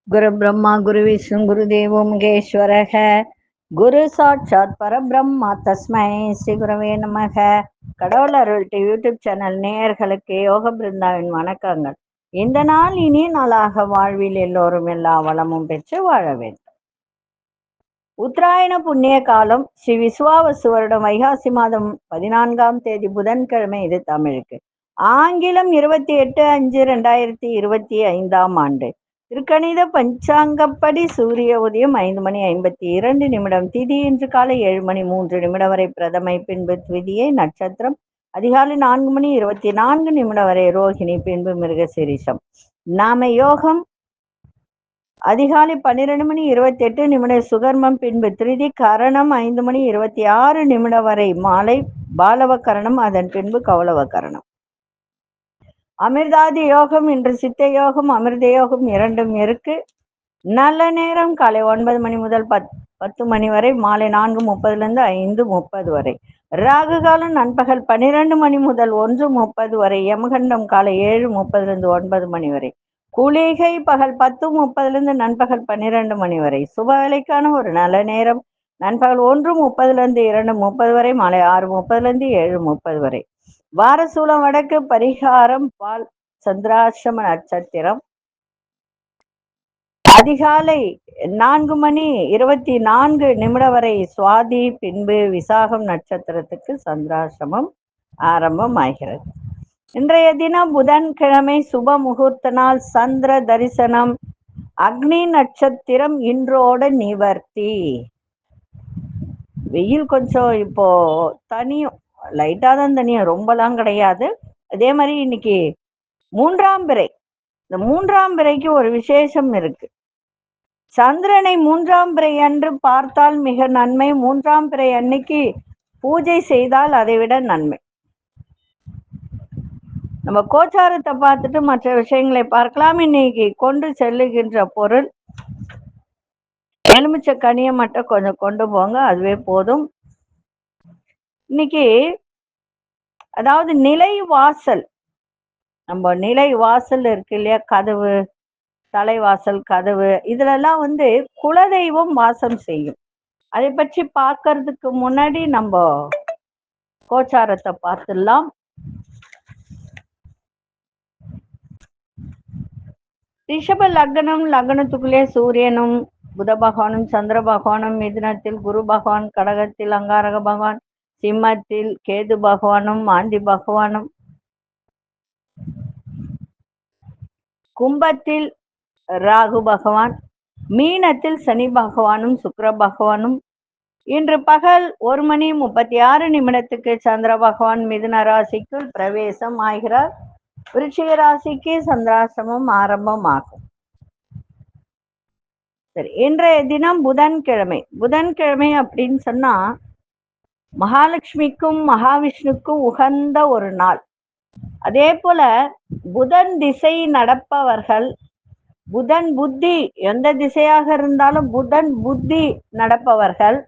குரு பிரம்மா குரு விஷ்ணு குரு தேவோ மகேஸ்வரக குரு சாட்சாத் பரபிரம்மா தஸ்மை ஸ்ரீ குரவே நமக. கடவுள் அருள்ட்டு யூடியூப் சேனல் நேயர்களுக்கு யோக பிருந்தாவின் வணக்கங்கள். இந்த நாள் இனிய நாளாக வாழ்வில் எல்லோரும் எல்லா வளமும் பெற்று வாழ வேண்டும். உத்தராயண புண்ணிய காலம் ஸ்ரீ விசுவாவசு வருடம் வைகாசி மாதம் 14ஆம் தேதி புதன்கிழமை. இது தமிழுக்கு. ஆங்கிலம் 28/5/2025 ஆண்டு. திருக்கணித பஞ்சாங்கப்படி சூரிய உதயம் 5:52. திதி இன்று காலை 7:03 வரை பிரதமை, பின்பு த்விதியை. நட்சத்திரம் அதிகாலை 4:24 வரை ரோஹிணி, பின்பு மிருகசீரிஷம். நாம யோகம் அதிகாலை 12:28 சுகர்மம், பின்பு திருதி. கரணம் 5:26 வரை மாலை பாலவ கரணம், அதன் பின்பு கௌளவ கரணம். அமிர்தாதி யோகம் இன்று சித்த யோகம் அமிர்த யோகம் இரண்டும் இருக்கு. நல்ல நேரம் காலை 9 மணி முதல் 10 மணி வரை, மாலை 4:30 5:30 வரை. ராகு காலம் நண்பகல் 12 மணி முதல் 1:30 வரை. யமகண்டம் காலை 7:30 9 மணி வரை. குளிகை பகல் 10:30 நண்பகல் 12 மணி வரை. சுப வேலைக்கான ஒரு நல்ல நேரம் நண்பகல் 1:30 2:30 வரை, மாலை 6:30 7:30 வரை. வாரசூலம் வடக்கு. பரிகாரம் பால். சந்திராசிரம நட்சத்திரம் அதிகாலை 4:24 வரை சுவாதி, பின்பு விசாகம் நட்சத்திரத்துக்கு சந்திராசிரமம் ஆரம்பம் ஆகிறது. இன்றைய தினம் புதன்கிழமை, சுப முகூர்த்த நாள், சந்திர தரிசனம், அக்னி நட்சத்திரம் இன்றோட நிவர்த்தி. வெயில் கொஞ்சம் இப்போ தனியும், லைட்டா தான் தனியும், ரொம்பலாம் கிடையாது. அதே மாதிரி இன்னைக்கு 3ஆம் பிறை. இந்த 3ஆம் பிறைக்கு ஒரு விசேஷம் இருக்கு. சந்திரனை 3ஆம் பிறை அன்று பார்த்தால் மிக நன்மை. 3ஆம் பிறை அன்னைக்கு பூஜை செய்தால் அதை விட நன்மை. நம்ம கோச்சாரத்தை பார்த்துட்டு மற்ற விஷயங்களை பார்க்கலாம். இன்னைக்கு கொண்டு செல்லுகின்ற பொருள் எலுமிச்சை கனியை மட்டும் கொஞ்சம் கொண்டு போங்க, அதுவே போதும். இன்னைக்கு அதாவது நிலை வாசல், நம்ம நிலை வாசல் இருக்கு இல்லையா, கதவு, தலைவாசல், கதவு, இதுலெல்லாம் குலதெய்வம் வாசம் செய்யும். அதை பற்றி பார்க்கறதுக்கு முன்னாடி நம்ம கோச்சாரத்தை பார்த்துடலாம். ரிஷப லக்னம், லக்னத்துக்குள்ளே சூரியனும் புத பகவானும் சந்திர பகவானும், மிதுனத்தில் குரு பகவான், கடகத்தில் அங்காரக பகவான், சிம்மத்தில் கேது பகவானும் ஆந்தி பகவானும், கும்பத்தில் ராகு பகவான், மீனத்தில் சனி பகவானும் சுக்கிர பகவானும். இன்று பகல் 1:36 சந்திர பகவான் மிதுன ராசிக்குள் பிரவேசம் ஆகிறார். விருச்சிக ராசிக்கு சந்திராசிரமம் ஆரம்பமாகும். சரி, இன்றைய தினம் புதன்கிழமை. புதன்கிழமை அப்படின்னு சொன்னா மகாலட்சுமிக்கும் மகாவிஷ்ணுக்கும் உகந்த ஒரு நாள். அதே போல புதன் திசை நடப்பவர்கள், புதன் புத்தி, எந்த திசையாக இருந்தாலும் புதன் புத்தி நடப்பவர்கள்,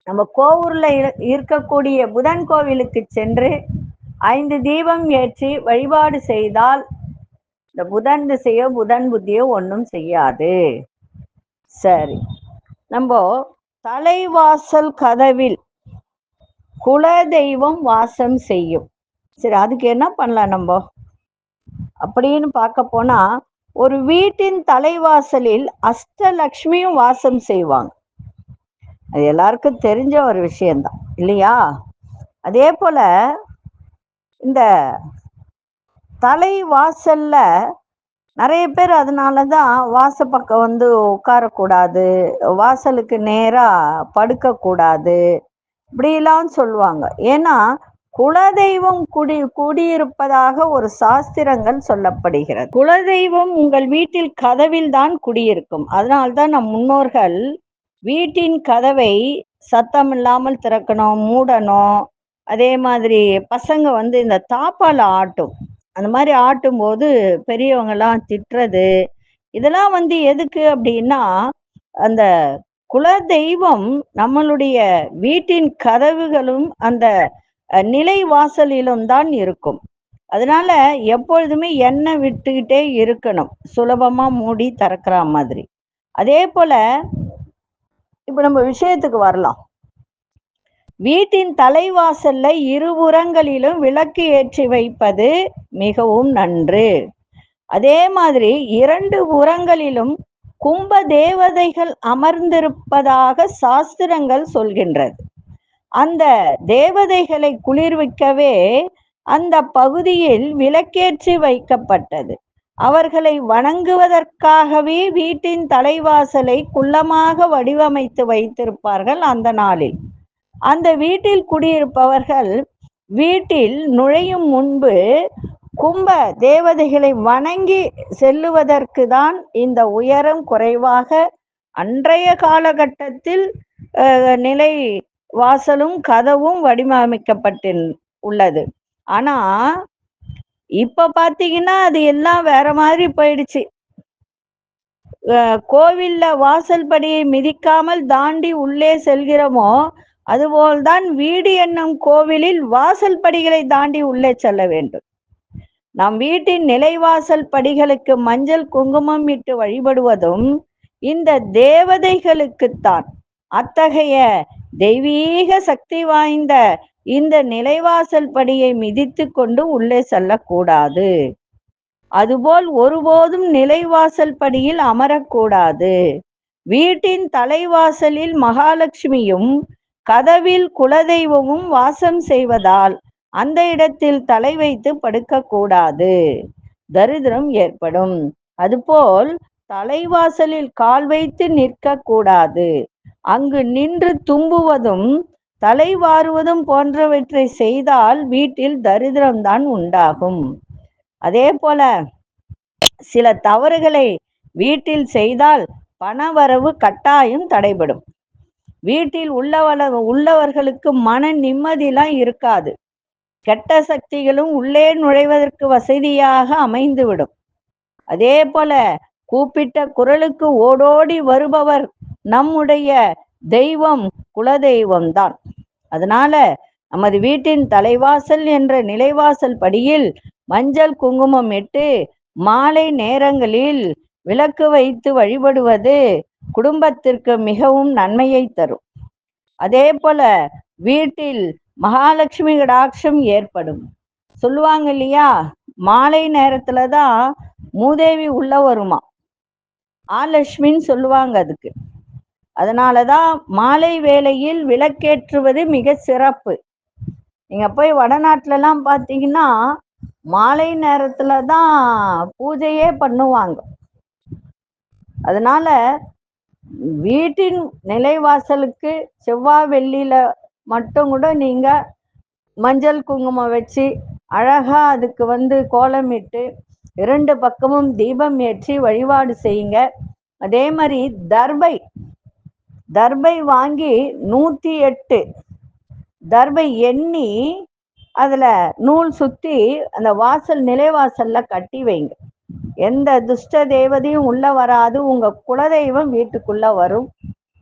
நம்ம கோவூர்ல இருக்கக்கூடிய புதன் கோவிலுக்கு சென்று 5 தீபம் ஏற்றி வழிபாடு செய்தால் இந்த புதன் திசையோ புதன் புத்தியோ ஒன்றும் செய்யாது. சரி, நம்ம தலைவாசல் கதவில் குலதெய்வம் வாசம் செய்யும். சரி, அதுக்கு என்ன பண்ணலாம் நம்ம அப்படின்னு பார்க்க போனா, ஒரு வீட்டின் தலைவாசலில் அஷ்டலக்ஷ்மியும் வாசம் செய்வாங்க. அது எல்லாருக்கும் தெரிஞ்ச ஒரு விஷயம்தான் இல்லையா? அதே போல இந்த தலைவாசல்ல நிறைய பேர் அதனாலதான் வாசப்பக்கம் உட்காரக்கூடாது, வாசலுக்கு நேரா படுக்க கூடாது, இப்படிலாம் சொல்லுவாங்க. ஏன்னா குலதெய்வம் குடியிருப்பதாக ஒரு சாஸ்திரங்கள் சொல்லப்படுகிறது. குலதெய்வம் உங்கள் வீட்டில் கதவில் தான் குடியிருக்கும். அதனால்தான் நம் முன்னோர்கள் வீட்டின் கதவை சத்தம் இல்லாமல் திறக்கணும், மூடணும். அதே மாதிரி பசங்க இந்த தாப்பால ஆட்டும், அந்த மாதிரி ஆட்டும் போது பெரியவங்க எல்லாம் திட்டுறது, இதெல்லாம் எதுக்கு அப்படின்னா, அந்த குலதெய்வம் நம்மளுடைய வீட்டின் கதவுகளும் அந்த நிலை வாசலிலும் தான் இருக்கும். அதனால எப்பொழுதுமே எண்ணெய் விட்டுக்கிட்டே இருக்கணும், சுலபமா மூடி திறக்கிற மாதிரி. அதே போல இப்ப நம்ம விஷயத்துக்கு வரலாம். வீட்டின் தலைவாசல்ல இருபுறங்களிலும் விளக்கு ஏற்றி வைப்பது மிகவும் நன்று. அதே மாதிரி 2 புறங்களிலும் கும்ப தேவதைகள் அமர்ந்திருப்பதாக சாஸ்திரங்கள் சொல்கின்றது. அந்த தேவதைகளை குளிர்விக்கவே அந்த பகுதியில் விளக்கேற்றி வைக்கப்பட்டது. அவர்களை வணங்குவதற்காகவே வீட்டின் தலைவாசலை குள்ளமாக வடிவமைத்து வைத்திருப்பார்கள் அந்த நாளில். அந்த வீட்டில் குடியிருப்பவர்கள் வீட்டில் நுழையும் முன்பு கும்ப தேவதைகளை வணங்கி செல்லுவதற்கு தான் இந்த உயரம் குறைவாக அன்றைய காலகட்டத்தில் நிலை வாசலும் கதவும் வடிவமைக்கப்பட்டு உள்ளது. ஆனா இப்ப பாத்தீங்கன்னா அது எல்லாம் வேற மாதிரி போயிடுச்சு. கோவில்ல வாசல் படியை மிதிக்காமல் தாண்டி உள்ளே செல்கிறோமோ, அதுபோல்தான் வீடு என்னும் கோவிலில் வாசல் படிகளை தாண்டி உள்ளே செல்ல வேண்டும். நம் வீட்டின் நிலைவாசல் படிகளுக்கு மஞ்சள் குங்குமம் இட்டு வழிபடுவதும் இந்த தேவதைகளுக்குத்தான். அத்தகைய தெய்வீக சக்தி வாய்ந்த இந்த நிலைவாசல் படியை மிதித்து கொண்டு உள்ளே செல்லக்கூடாது. அதுபோல் ஒருபோதும் நிலைவாசல் படியில் அமரக்கூடாது. வீட்டின் தலைவாசலில் மகாலட்சுமியும் கதவில் குலதெய்வமும் வாசம் செய்வதால் அந்த இடத்தில் தலை வைத்து படுக்கக்கூடாது, தரித்திரம் ஏற்படும். அதுபோல் தலைவாசலில் கால் வைத்து நிற்க கூடாது. அங்கு நின்று தும்புவதும் தலை வாருவதும் போன்றவற்றை செய்தால் வீட்டில் தரித்திரம்தான் உண்டாகும். அதே போல சில தவறுகளை வீட்டில் செய்தால் பணவரவு கட்டாயம் தடைபடும். வீட்டில் உள்ளவர்களுக்கு மன நிம்மதியெல்லாம் இருக்காது. கெட்ட சக்திகளும் உள்ளே நுழைவதற்கு வசதியாக அமைந்துவிடும். அதே போல கூப்பிட்ட குரலுக்கு ஓடோடி வருபவர் நம்முடைய தெய்வம் குலதெய்வம்தான். அதனால நமது வீட்டின் தலைவாசல் என்ற நிலைவாசல் படியில் மஞ்சள் குங்குமம் இட்டு மாலை நேரங்களில் விளக்கு வைத்து வழிபடுவது குடும்பத்திற்கு மிகவும் நன்மையை தரும். அதே போல வீட்டில் மகாலட்சுமி கடாட்சம் ஏற்படும். சொல்லுவாங்க இல்லையா, மாலை நேரத்துலதான் மூதேவி உள்ள வருமா, ஆலட்சுமின்னு சொல்லுவாங்க அதுக்கு. அதனாலதான் மாலை வேளையில் விளக்கேற்றுவது மிக சிறப்பு. நீங்க போய் வடநாட்டுல எல்லாம் பாத்தீங்கன்னா மாலை நேரத்துலதான் பூஜையே பண்ணுவாங்க. அதனால வீட்டின் நிலைவாசலுக்கு செவ்வாய் வெள்ளியில மட்டும் கூட நீங்க மஞ்சள் குங்குமம் வச்சு அழகா அதுக்கு கோலமிட்டு 2 பக்கமும் தீபம் ஏற்றி வழிபாடு செய்யுங்க. அதே மாதிரி தர்பை வாங்கி 108 தர்பை எண்ணி அதுல நூல் சுத்தி அந்த வாசல் நிலைவாசல்ல கட்டி வைங்க. எந்த துஷ்ட தேவதையும் உள்ள வராது. உங்க குலதெய்வம் வீட்டுக்குள்ள வரும்.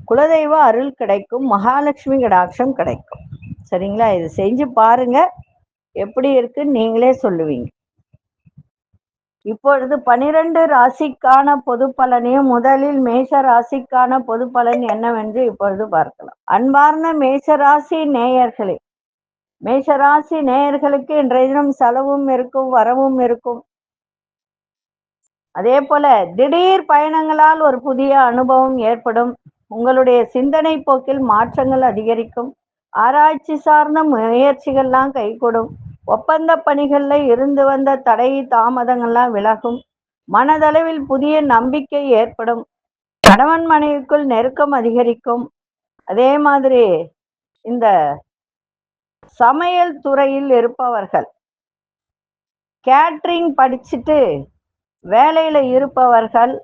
குலதெய்வ அருள் கிடைக்கும், மகாலட்சுமி கடாட்சம் கிடைக்கும். சரிங்களா? இது செஞ்சு பாருங்க, எப்படி இருக்குன்னு நீங்களே சொல்லுவீங்க. இப்பொழுது 12 ராசிக்கான பொது பலனையும் முதலில் மேஷ ராசிக்கான பொது பலன் என்னவென்று இப்பொழுது பார்க்கலாம். அன்பார்ந்த மேஷராசி நேயர்களே, மேஷராசி நேயர்களுக்கு இன்றைய தினம் செலவும் இருக்கும், வரவும் இருக்கும். அதே போல திடீர் பயணங்களால் ஒரு புதிய அனுபவம் ஏற்படும். உங்களுடைய சிந்தனை போக்கில் மாற்றங்கள் அதிகரிக்கும். ஆராய்ச்சி சார்ந்த முயற்சிகள்லாம் கைகூடும். ஒப்பந்த பணிகள்ல இருந்து வந்த தடை தாமதங்கள்லாம் விலகும். மனதளவில் புதிய நம்பிக்கை ஏற்படும். கணவன் மனைவிக்குள் நெருக்கம் அதிகரிக்கும். அதே மாதிரி இந்த சமையல் துறையில் இருப்பவர்கள், கேட்ரிங் படிச்சுட்டு வேலையில இருப்பவர்கள்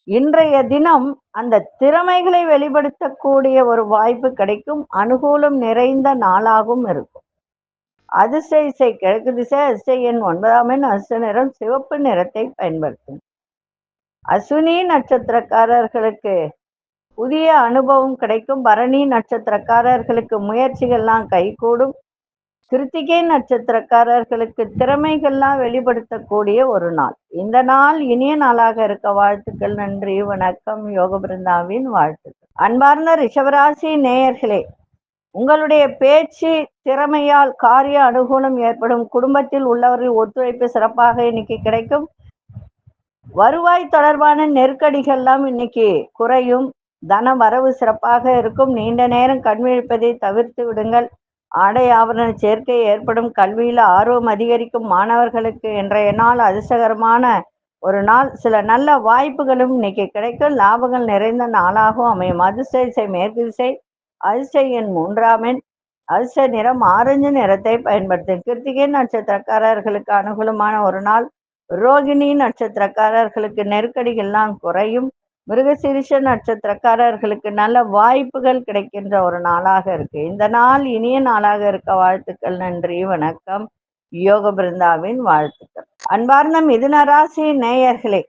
இன்றைய தினம் அந்த திறமைகளை வெளிப்படுத்தக்கூடிய ஒரு வாய்ப்பு கிடைக்கும். அனுகூலம் நிறைந்த நாளாகவும் இருக்கும். அதிசய கிழக்கு திசை, அதிசய எண் 9ஆம் எண், அதிர்ஷ்ட நிறம் சிவப்பு நிறத்தை பயன்படுத்தும். அஸ்வினி நட்சத்திரக்காரர்களுக்கு புதிய அனுபவம் கிடைக்கும். பரணி நட்சத்திரக்காரர்களுக்கு முயற்சிகள்லாம் கைகூடும். கிருத்திகை நட்சத்திரக்காரர்களுக்கு திறமைகள்லாம் வெளிப்படுத்தக்கூடிய ஒரு நாள். இந்த நாள் இனிய நாளாக இருக்க வாழ்த்துக்கள். நன்றி, வணக்கம். யோக பிருந்தாவின் வாழ்த்துக்கள். அன்பார்ந்த ரிஷபராசி நேயர்களே, உங்களுடைய பேச்சு திறமையால் காரிய அனுகூலம் ஏற்படும். குடும்பத்தில் உள்ளவர்கள் ஒத்துழைப்பு சிறப்பாக இன்னைக்கு கிடைக்கும். வருவாய் தொடர்பான நெருக்கடிகள்லாம் இன்னைக்கு குறையும். தன வரவு சிறப்பாக இருக்கும். நீண்ட நேரம் கண் விழிப்பதை தவிர்த்து விடுங்கள். ஆடை ஆபரண சேர்க்கை ஏற்படும். கல்வியில் ஆர்வம் அதிகரிக்கும். மாணவர்களுக்கு இன்றைய நாள் அதிர்ஷ்டகரமான ஒரு நாள். சில நல்ல வாய்ப்புகளும் இன்னைக்கு கிடைக்கும். லாபங்கள் நிறைந்த நாளாகவும் அமையும். அதிர்ஷ்ட திசை மேற்கு திசை. அதிர்ஷ்ட எண் 3ஆம் எண். அதிர்ஷ்ட நிறம் ஆரஞ்சு நிறத்தை பயன்படுத்தும். கிருத்திகை நட்சத்திரக்காரர்களுக்கு அனுகூலமான ஒரு நாள். ரோகிணி நட்சத்திரக்காரர்களுக்கு நெருக்கடிகள்லாம் குறையும். மிருகசீரிஷ நட்சத்திரக்காரர்களுக்கு நல்ல வாய்ப்புகள் கிடைக்கின்ற ஒரு நாளாக இருக்கு. இந்த நாள் இனிய நாளாக இருக்க வாழ்த்துக்கள். நன்றி, வணக்கம். யோக பிருந்தாவின் வாழ்த்துக்கள். அன்பார்ந்த மிதுன ராசி நேயர்களே,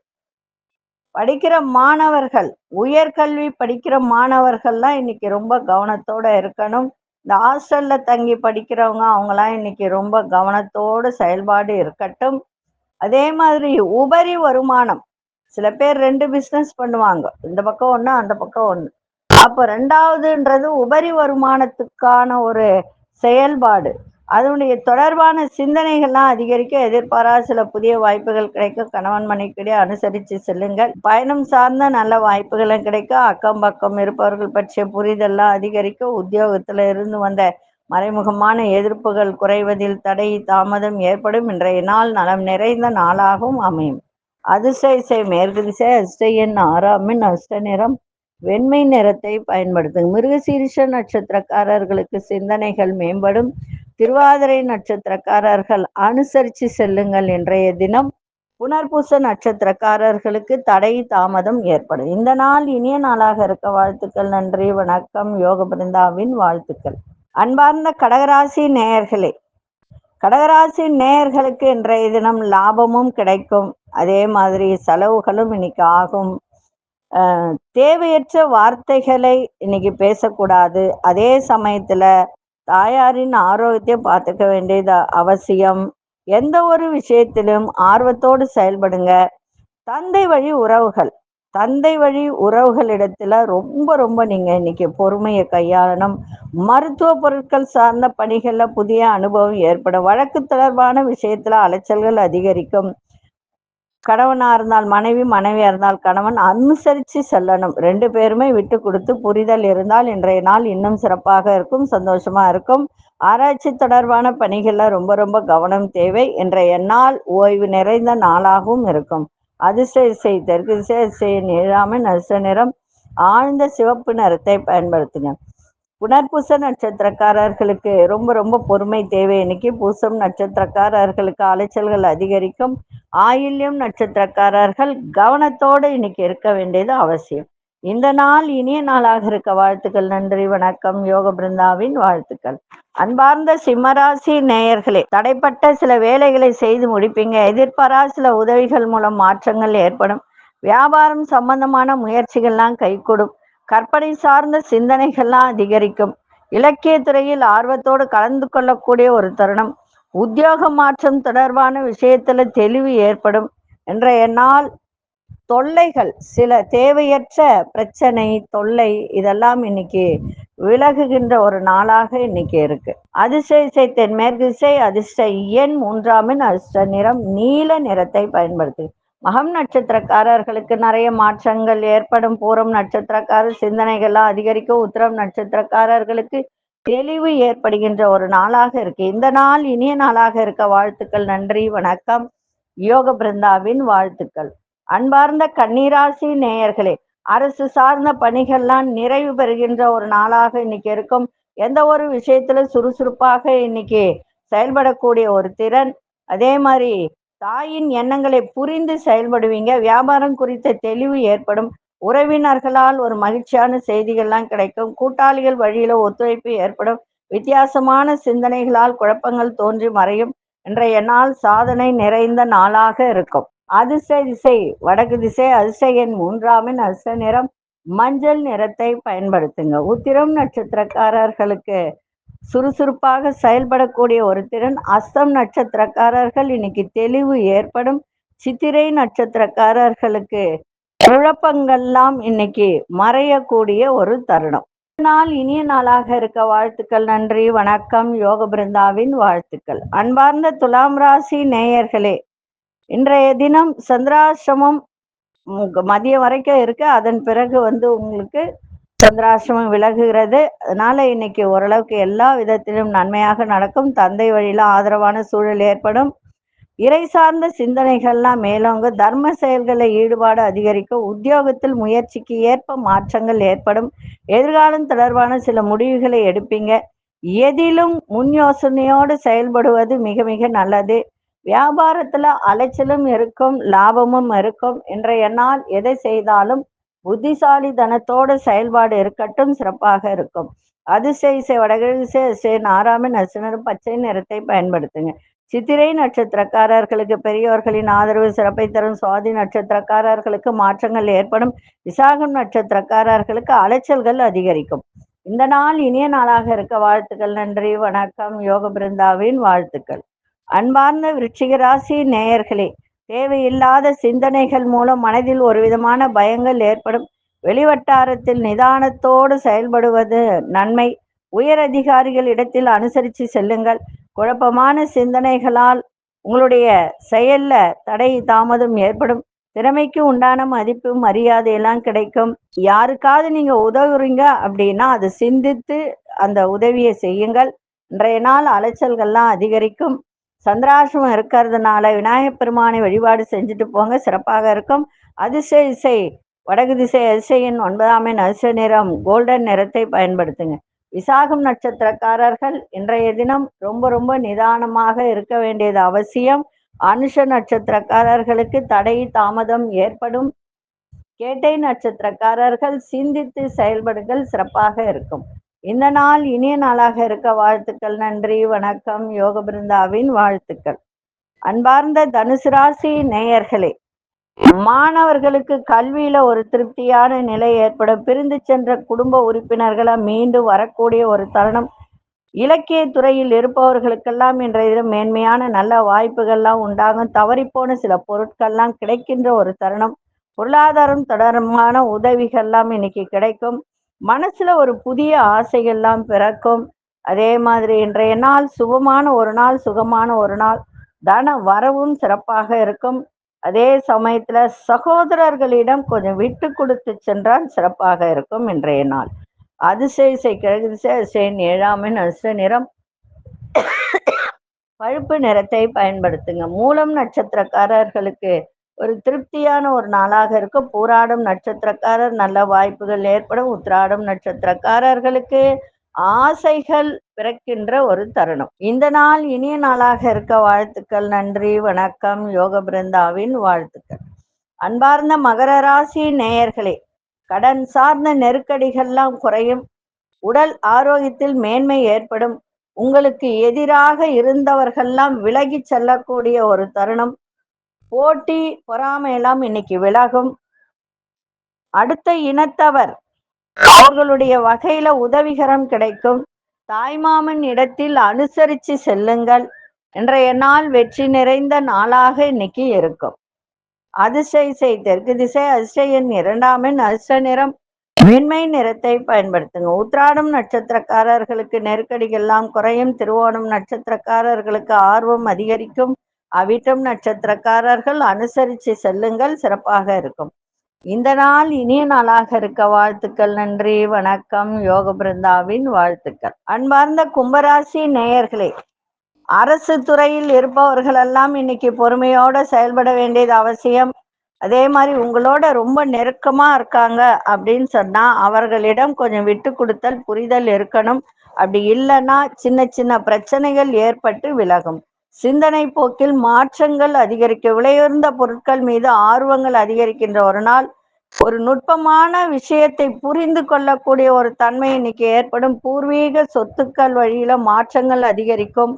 படிக்கிற மாணவர்கள், உயர்கல்வி படிக்கிற மாணவர்கள்லாம் இன்னைக்கு ரொம்ப கவனத்தோட இருக்கணும். இந்த ஹாஸ்டல்ல தங்கி படிக்கிறவங்க அவங்களாம் இன்னைக்கு ரொம்ப கவனத்தோடு செயல்பாடு இருக்கட்டும். அதே மாதிரி உபரி வருமானம், சில பேர் 2 பிசினஸ் பண்ணுவாங்க, இந்த பக்கம் ஒண்ணு அந்த பக்கம் ஒண்ணு. அப்ப ரெண்டாவதுன்றது உபரி வருமானத்துக்கான ஒரு செயல்பாடு. அதனுடைய தொடர்பான சிந்தனைகள்லாம் அதிகரிக்க எதிர்பாராத சில புதிய வாய்ப்புகள் கிடைக்கும். கணவன் மனைவிக்கிடையே அனுசரித்து செல்லுங்கள். பயணம் சார்ந்த நல்ல வாய்ப்புகளும் கிடைக்கும். அக்கம் பக்கம் இருப்பவர்கள் பற்றிய புரிதல்லாம் அதிகரிக்கும். உத்தியோகத்துல இருந்து வந்த மறைமுகமான எதிர்ப்புகள் குறைவதில் தடை தாமதம் ஏற்படும். இன்றைய நாள் நலம் நிறைந்த நாளாகவும் அமையும். அதிர்ஷ்ட திசை மேற்கு திசை. அதிர்ஷ்ட எண் 6ஆம் எண். அதிர்ஷ்ட நிறம் வெண்மை நிறத்தை பயன்படுத்தும். மிருகசீரிஷ நட்சத்திரக்காரர்களுக்கு சிந்தனைகள் மேம்படும். திருவாதிரை நட்சத்திரக்காரர்கள் அனுசரித்து செல்லுங்கள். இன்றைய தினம் புனர்பூச நட்சத்திரக்காரர்களுக்கு தடை தாமதம் ஏற்படும். இந்த நாள் இனிய நாளாக இருக்க வாழ்த்துக்கள். நன்றி, வணக்கம். யோக பிருந்தாவின் வாழ்த்துக்கள். அன்பார்ந்த கடகராசி நேயர்களே, கடகராசி நேயர்களுக்கு இன்றைய தினம் லாபமும் கிடைக்கும். அதே மாதிரி செலவுகளும் இன்னைக்கு ஆகும். தேவையற்ற வார்த்தைகளை இன்னைக்கு பேசக்கூடாது. அதே சமயத்துல தாயாரின் ஆரோக்கியத்தை பார்த்துக்க வேண்டியது அவசியம். எந்த ஒரு விஷயத்திலும் ஆர்வத்தோடு செயல்படுங்க. தந்தை வழி உறவுகள், தந்தை வழி உறவுகளிடத்துல ரொம்ப ரொம்ப நீங்க இன்னைக்கு பொறுமையை கையாளணும். மருத்துவ பொருட்கள் சார்ந்த பணிகள்ல புதிய அனுபவம் ஏற்படும். வழக்கு தொடர்பான விஷயத்துல அலைச்சல்கள் அதிகரிக்கும். கணவனா இருந்தால் மனைவி, மனைவியா இருந்தால் கணவன் அனுசரித்து செல்லணும். 2 பேருமே விட்டு கொடுத்து புரிதல் இருந்தால் இன்றைய நாள் இன்னும் சிறப்பாக இருக்கும். சந்தோஷமா இருக்கும். ஆராய்ச்சி தொடர்பான பணிகள்ல ரொம்ப ரொம்ப கவனம் தேவை. இன்றைய நாள் ஓய்வு நிறைந்த நாளாகவும் இருக்கும். அதிர்ஷ்ட திசை தெற்கு திசை. அதிர்ஷ்ட எண் 7ஆம் எண். அதிர்ஷ்ட நிறம் ஆழ்ந்த சிவப்பு நிறத்தை பயன்படுத்துங்க. புனர்பூச நட்சத்திரக்காரர்களுக்கு ரொம்ப ரொம்ப பொறுமை தேவை. இன்னைக்கு பூசம் நட்சத்திரக்காரர்களுக்கு அலைச்சல்கள் அதிகரிக்கும். ஆயில்யம் நட்சத்திரக்காரர்கள் கவனத்தோடு இன்னைக்கு இருக்க வேண்டியது அவசியம். இந்த நாள் இனிய நாளாக இருக்க வாழ்த்துக்கள். நன்றி, வணக்கம். யோக பிருந்தாவின் வாழ்த்துக்கள். அன்பார்ந்த சிம்மராசி நேயர்களே, தடைப்பட்ட சில வேலைகளை செய்து முடிப்பீங்க. எதிர்பாராத சில உதவிகள் மூலம் மாற்றங்கள் ஏற்படும். வியாபாரம் சம்பந்தமான முயற்சிகள்லாம் கைகூடும். கற்பனை சார்ந்த சிந்தனைகள்லாம் அதிகரிக்கும். இலக்கிய துறையில் ஆர்வத்தோடு கலந்து கொள்ளக்கூடிய ஒரு தருணம். உத்தியோக மாற்றம் தொடர்பான விஷயத்துல தெளிவு ஏற்படும். இன்றைய நாள் தொல்லைகள், சில தேவையற்ற பிரச்சனை தொல்லை இதெல்லாம் இன்னைக்கு விலகுகின்ற ஒரு நாளாக இன்னைக்கு இருக்கு. அதிர்ஷ்ட திசை தென்மேற்கு திசை. அதிர்ஷ்ட எண் 3ஆம் எண். அதிர்ஷ்ட நிறம் நீல நிறத்தை பயன்படுத்து. மகம் நட்சத்திரக்காரர்களுக்கு நிறைய மாற்றங்கள் ஏற்படும். பூரம் நட்சத்திரக்காரர் சிந்தனைகள்லாம் அதிகரிக்கும். உத்திரம் நட்சத்திரக்காரர்களுக்கு தெளிவு ஏற்படுகின்ற ஒரு நாளாக இருக்கு. இந்த நாள் இனிய நாளாக இருக்க வாழ்த்துக்கள். நன்றி, வணக்கம். யோக பிருந்தாவின் வாழ்த்துக்கள். அன்பார்ந்த கன்னிராசி நேயர்களே, அரசு சார்ந்த பணிகள்லாம் நிறைவு பெறுகின்ற ஒரு நாளாக இன்னைக்கு இருக்கும். எந்த ஒரு விஷயத்துல சுறுசுறுப்பாக இன்னைக்கு செயல்படக்கூடிய ஒரு திறன். அதே மாதிரி தாயின் எண்ணங்களை புரிந்து செயல்படுவீங்க. வியாபாரம் குறித்த தெளிவு ஏற்படும். உறவினர்களால் ஒரு மகிழ்ச்சியான செய்திகள்லாம் கிடைக்கும். கூட்டாளிகள் வழியில ஒத்துழைப்பு ஏற்படும். வித்தியாசமான சிந்தனைகளால் குழப்பங்கள் தோன்றி மறையும். இன்றைய நாள் சாதனை நிறைந்த நாளாக இருக்கும். அதிர்ஷ்ட திசை வடக்கு திசை. அதிர்ஷ்ட எண் 3ஆம் எண். அதிர்ஷ்ட நிறம் மஞ்சள் நிறத்தை பயன்படுத்துங்க. உத்திரம் நட்சத்திரக்காரர்களுக்கு சுறுசுறுப்பாக செயல்படக்கூடிய ஒரு திறன். அஸ்தம் நட்சத்திரக்காரர்கள் இன்னைக்கு தெளிவு ஏற்படும். சித்திரை நட்சத்திரக்காரர்களுக்கு குழப்பங்கள்லாம் இன்னைக்கு மறையக்கூடிய ஒரு தருணம். நாள் இனிய நாளாக இருக்க வாழ்த்துக்கள். நன்றி, வணக்கம். யோக பிருந்தாவின் வாழ்த்துக்கள். அன்பார்ந்த துலாம் ராசி நேயர்களே, இன்றைய தினம் சந்திராசிரமம் மதியம் வரைக்கும் இருக்கு. அதன் பிறகு உங்களுக்கு சந்திராசிரமம் விலகுகிறது. அதனால இன்னைக்கு ஓரளவுக்கு எல்லா விதத்திலும் நன்மையாக நடக்கும். தந்தை வழியில ஆதரவான சூழல் ஏற்படும். இறை சார்ந்த சிந்தனைகள்லாம் மேலோங்க. தர்ம செயல்களில் ஈடுபாடு அதிகரிக்கும். உத்தியோகத்தில் முயற்சிக்கு ஏற்ப மாற்றங்கள் ஏற்படும். எதிர்காலம் தொடர்பான சில முடிவுகளை எடுப்பீங்க. எதிலும் முன் யோசனையோடு செயல்படுவது மிக மிக நல்லது. வியாபாரத்துல அலைச்சலும் இருக்கும், லாபமும் இருக்கும். இன்றைய நாள் எதை செய்தாலும் புத்திசாலித்தனத்தோட செயல்பாடு இருக்கட்டும், சிறப்பாக இருக்கும். அதிசய வடகிழக்கு நாராமன் நசுனர் பச்சை நிறத்தை பயன்படுத்துங்க. சித்திரை நட்சத்திரக்காரர்களுக்கு பெரியோர்களின் ஆதரவு சிறப்பை தரும். சுவாதி நட்சத்திரக்காரர்களுக்கு மாற்றங்கள் ஏற்படும். விசாகம் நட்சத்திரக்காரர்களுக்கு அலைச்சல்கள் அதிகரிக்கும். இந்த நாள் இனிய நாளாக இருக்க வாழ்த்துக்கள். நன்றி, வணக்கம். யோக பிருந்தாவின் வாழ்த்துக்கள். அன்பார்ந்த விருச்சிக ராசி நேயர்களே, தேவையில்லாத சிந்தனைகள் மூலம் மனதில் ஒரு விதமான பயங்கள் ஏற்படும். வெளிவட்டாரத்தில் நிதானத்தோடு செயல்படுவது நன்மை. உயர் அதிகாரிகள் இடத்தில் அனுசரித்து செல்லுங்கள். குழப்பமான சிந்தனைகளால் உங்களுடைய செயல்ல தடை தாமதம் ஏற்படும். திறமைக்கு உண்டான மதிப்பு மரியாதையெல்லாம் கிடைக்கும். யாருக்காவது நீங்க உதவுறீங்க அப்படின்னா அதை சிந்தித்து அந்த உதவியை செய்யுங்கள். இன்றைய நாள் அலைச்சல்கள்லாம் அதிகரிக்கும். சந்திராசிரமம் இருக்கிறதுனால விநாயகப் பெருமானை வழிபாடு செஞ்சுட்டு போங்க, சிறப்பாக இருக்கும். அதிசய இசை வடகு திசை அதிசயின் 9ஆம் எண் அதிசய நிறம் கோல்டன் நிறத்தை பயன்படுத்துங்க. விசாகம் நட்சத்திரக்காரர்கள் இன்றைய தினம் ரொம்ப ரொம்ப நிதானமாக இருக்க வேண்டியது அவசியம். அனுஷ நட்சத்திரக்காரர்களுக்கு தடை தாமதம் ஏற்படும். கேட்டை நட்சத்திரக்காரர்கள் சிந்தித்து செயல்படுங்கள், சிறப்பாக இருக்கும். இந்த நாள் இனிய நாளாக இருக்க வாழ்த்துக்கள். நன்றி, வணக்கம். யோக பிருந்தாவின் வாழ்த்துக்கள். அன்பார்ந்த தனுசு ராசி நேயர்களே, மாணவர்களுக்கு கல்வியில ஒரு திருப்தியான நிலை ஏற்படும். பிரிந்து சென்ற குடும்ப உறுப்பினர்களா மீண்டும் வரக்கூடிய ஒரு தருணம். இலக்கிய துறையில் இருப்பவர்களுக்கெல்லாம் இன்றைய மேன்மையான நல்ல வாய்ப்புகள்லாம் உண்டாகும். தவறிப்போன சில பொருட்கள்லாம் கிடைக்கின்ற ஒரு தருணம். பொருளாதாரம் தொடர்பான உதவிகள்லாம் இன்னைக்கு கிடைக்கும். மனசுல ஒரு புதிய ஆசைகள்லாம் பிறக்கும். அதே மாதிரி இன்றைய நாள் சுபமான ஒரு நாள், சுகமான ஒரு நாள். தன வரவும் சிறப்பாக இருக்கும். அதே சமயத்துல சகோதரர்களிடம் கொஞ்சம் விட்டு கொடுத்து சென்றால் சிறப்பாக இருக்கும் இன்றைய நாள். அதிசய கிழக்கு திசை அதிசயின் 7ஆம் எண் அதிசய நிறம் பழுப்பு நிறத்தை பயன்படுத்துங்க. மூலம் நட்சத்திரக்காரர்களுக்கு ஒரு திருப்தியான ஒரு நாளாக இருக்கும். பூராடம் நட்சத்திரக்காரர் நல்ல வாய்ப்புகள் ஏற்படும். உத்திராடம் நட்சத்திரக்காரர்களுக்கு ஆசைகள் பிறக்கின்ற ஒரு தருணம். இந்த நாள் இனிய நாளாக இருக்க வாழ்த்துக்கள். நன்றி, வணக்கம். யோக பிருந்தாவின் வாழ்த்துக்கள். அன்பார்ந்த மகர ராசி நேயர்களே, கடன் சார்ந்த நெருக்கடிகள்லாம் குறையும். உடல் ஆரோக்கியத்தில் மேன்மை ஏற்படும். உங்களுக்கு எதிராக இருந்தவர்கள்லாம் விலகி செல்லக்கூடிய ஒரு தருணம். போட்டி பொறாமையெல்லாம் இன்னைக்கு விலகும். அடுத்த இனத்தவர் அவர்களுடைய வகையில உதவிகரம் கிடைக்கும். தாய்மாமன் இடத்தில் அனுசரித்து செல்லுங்கள். இன்றைய நாள் வெற்றி நிறைந்த நாளாக இன்னைக்கு இருக்கும். அதிசய தெற்கு திசை அதிசயன் 2ஆம் எண் அதிர்ஷ்ட நிறம் வெண்மை நிறத்தை பயன்படுத்துங்க. உத்திராடம் நட்சத்திரக்காரர்களுக்கு நெருக்கடிகள்லாம் குறையும். திருவோணம் நட்சத்திரக்காரர்களுக்கு ஆர்வம் அதிகரிக்கும். அவிட்டம் நட்சத்திரக்காரர்கள் அனுசரித்து செல்லுங்கள், சிறப்பாக இருக்கும். இந்த நாள் இனிய நாளாக இருக்க வாழ்த்துக்கள். நன்றி, வணக்கம். யோக பிருந்தாவின் வாழ்த்துக்கள். அன்பார்ந்த கும்பராசி நேயர்களே, அரசு துறையில் இருப்பவர்கள் எல்லாம் இன்னைக்கு பொறுமையோட செயல்பட வேண்டியது அவசியம். அதே மாதிரி உங்களோட ரொம்ப நெருக்கமா இருக்காங்க அப்படின்னு சொன்னா அவர்களிடம் கொஞ்சம் விட்டு கொடுத்தல் புரிதல் இருக்கணும். அப்படி இல்லைன்னா சின்ன சின்ன பிரச்சனைகள் ஏற்பட்டு விலகும். சிந்தனை போக்கில் மாற்றங்கள் அதிகரிக்க விலையுயர்ந்த பொருட்கள் மீது ஆர்வங்கள் அதிகரிக்கின்ற ஒரு நாள். ஒரு நுட்பமான விஷயத்தை புரிந்து கொள்ளக்கூடிய ஒரு தன்மை இன்னைக்கு ஏற்படும். பூர்வீக சொத்துக்கள் வழியில மாற்றங்கள் அதிகரிக்கும்.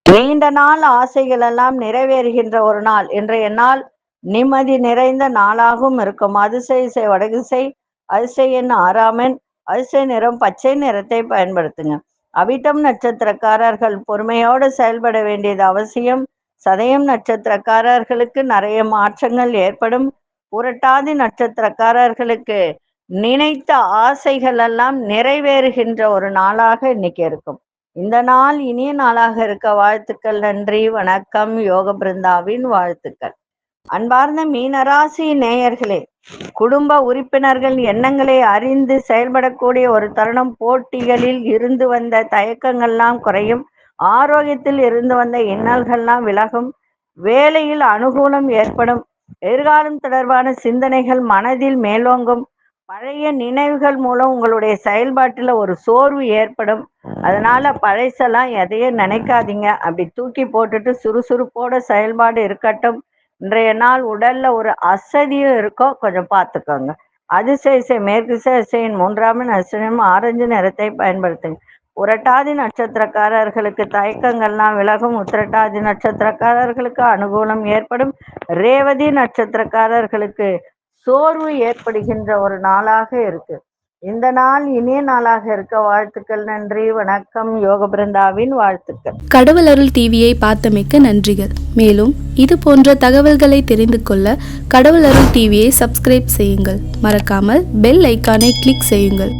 நீண்ட நாள் ஆசைகள் எல்லாம் நிறைவேறுகின்ற ஒரு நாள். இன்றைய நாள் நிம்மதி நிறைந்த நாளாகவும் இருக்கும். அதிசய வடதிசை அதிசயன் 6ஆம் எண் அதிசய நிறம் பச்சை நிறத்தை பயன்படுத்துங்க. அவிட்டம் நட்சத்திரக்காரர்கள் பொறுமையோடு செயல்பட வேண்டியது அவசியம். சதயம் நட்சத்திரக்காரர்களுக்கு நிறைய மாற்றங்கள் ஏற்படும். புரட்டாதி நட்சத்திரக்காரர்களுக்கு நினைத்த ஆசைகள் எல்லாம் நிறைவேறுகின்ற ஒரு நாளாக இன்னைக்கு இருக்கும். இந்த நாள் இனிய நாளாக இருக்க வாழ்த்துக்கள். நன்றி, வணக்கம். யோக பிருந்தாவின் வாழ்த்துக்கள். அன்பார்ந்த மீனராசி நேயர்களே, குடும்ப உறுப்பினர்கள் எண்ணங்களை அறிந்து செயல்படக்கூடிய ஒரு தருணம். போட்டிகளில் இருந்து வந்த தயக்கங்கள்லாம் குறையும். ஆரோக்கியத்தில் இருந்து வந்த இன்னல்கள்லாம் விலகும். வேலையில் அனுகூலம் ஏற்படும். எதிர்காலம் தொடர்பான சிந்தனைகள் மனதில் மேலோங்கும். பழைய நினைவுகள் மூலம் உங்களுடைய செயல்பாட்டில் ஒரு சோர்வு ஏற்படும். அதனால பழைசெல்லாம் எதையும் நினைக்காதீங்க. அப்படி தூக்கி போட்டுட்டு சுறுசுறுப்போட செயல்பாடு இருக்கட்டும். இன்றைய நாள் உடல்ல ஒரு அசதியும் இருக்கும், கொஞ்சம் பார்த்துக்கோங்க. அதிசய மேற்கு திசையின் 3ஆம் நட்சத்திரம் ஆரஞ்சு நிறத்தை பயன்படுத்துங்க. புரட்டாதி நட்சத்திரக்காரர்களுக்கு தயக்கங்கள்லாம் விலகும். உத்திரட்டாதி நட்சத்திரக்காரர்களுக்கு அனுகூலம் ஏற்படும். ரேவதி நட்சத்திரக்காரர்களுக்கு சோர்வு ஏற்படுகின்ற ஒரு நாளாக இருக்கு. இந்த நாள் இனிய நாளாக இருக்க வாழ்த்துக்கள். நன்றி, வணக்கம். யோக பிருந்தாவின் வாழ்த்துக்கள். கடவுள் அருள் டிவியை பார்த்தமைக்க நன்றிகள். மேலும் இது போன்ற தகவல்களை தெரிந்து கொள்ள கடவுள் அருள் டிவியை சப்ஸ்கிரைப் செய்யுங்கள். மறக்காமல் பெல் ஐக்கானை கிளிக் செய்யுங்கள்.